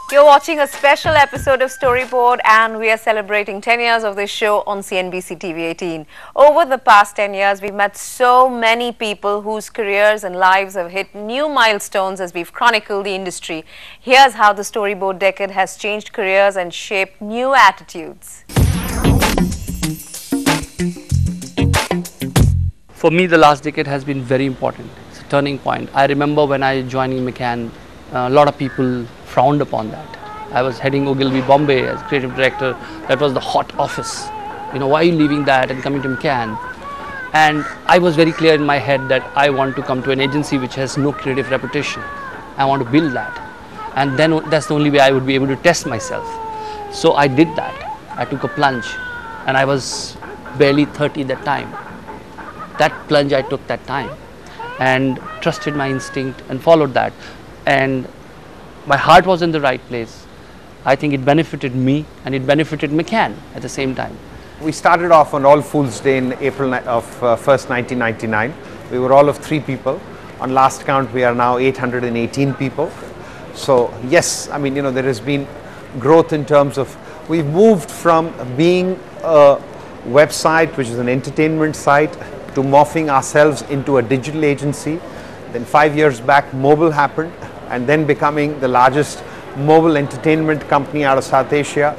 You're watching a special episode of Storyboard, and we are celebrating 10 years of this show on CNBC TV 18. Over the past 10 years, we've met so many people whose careers and lives have hit new milestones as we've chronicled the industry. Here's how the Storyboard decade has changed careers and shaped new attitudes. For me, the last decade has been very important. It's a turning point. I remember when I joined in McCann, a lot of people frowned upon that. I was heading Ogilvy Bombay as creative director. That was the hot office. You know, why are you leaving that and coming to McCann? And I was very clear in my head that I want to come to an agency which has no creative reputation. I want to build that. And then that's the only way I would be able to test myself. So I did that. I took a plunge. And I was barely 30 that time. That plunge I took that time and trusted my instinct and followed that. And my heart was in the right place. I think it benefited me and it benefited McCann at the same time. We started off on All Fool's Day in April of 1st, 1999. We were all of 3 people. On last count, we are now 818 people. So yes, I mean, you know, there has been growth in terms of, we've moved from being a website, which is an entertainment site, to morphing ourselves into a digital agency. Then 5 years back, mobile happened, and then becoming the largest mobile entertainment company out of South Asia,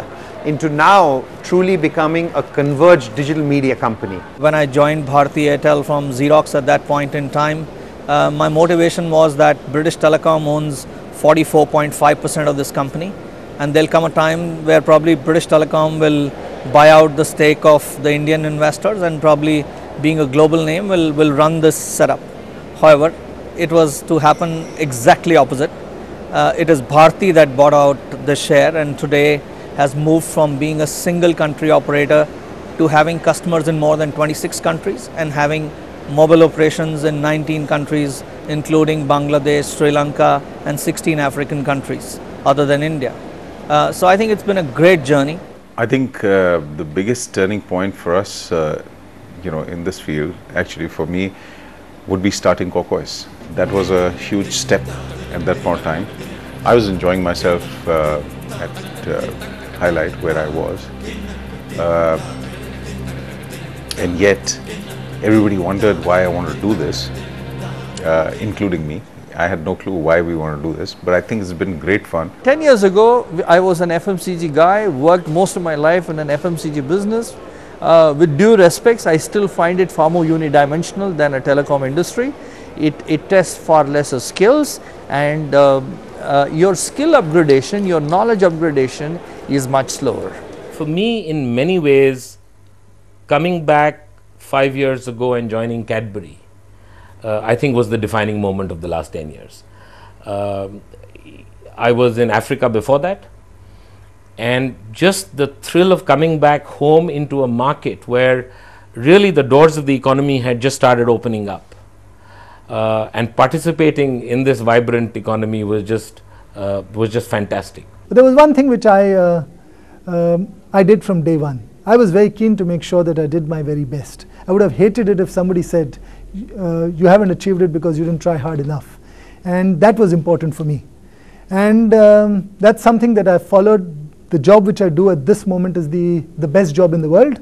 into now truly becoming a converged digital media company. When I joined Bharti Airtel from Xerox at that point in time, my motivation was that British Telecom owns 44.5% of this company, and there'll come a time where probably British Telecom will buy out the stake of the Indian investors, and probably being a global name will run this setup. However, it was to happen exactly opposite. It is Bharti that bought out the share, and today has moved from being a single country operator to having customers in more than 26 countries and having mobile operations in 19 countries, including Bangladesh, Sri Lanka, and 16 African countries other than India. So I think it's been a great journey. I think the biggest turning point for us, you know, in this field, actually for me, would be starting Cocois. That was a huge step at that point in time. I was enjoying myself at Highlight where I was, and yet everybody wondered why I wanted to do this, including me. I had no clue why we want to do this, but I think it's been great fun. 10 years ago, I was an FMCG guy, worked most of my life in an FMCG business. With due respects, I still find it far more unidimensional than a telecom industry. It tests far lesser skills, and your skill upgradation, your knowledge upgradation is much slower. For me, in many ways, coming back 5 years ago and joining Cadbury, I think was the defining moment of the last 10 years. I was in Africa before that, and just the thrill of coming back home into a market where really the doors of the economy had just started opening up, and participating in this vibrant economy was just fantastic. But there was one thing which I did from day one. I was very keen to make sure that I did my very best. I would have hated it if somebody said, you haven't achieved it because you didn't try hard enough. And that was important for me. And that's something that I followed. The job which I do at this moment is the best job in the world,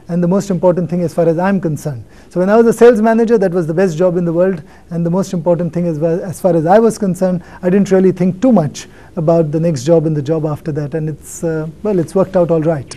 and the most important thing as far as I'm concerned. So when I was a sales manager, that was the best job in the world, and the most important thing as far as I was concerned, I didn't really think too much about the next job and the job after that, and it's, well, it's worked out all right.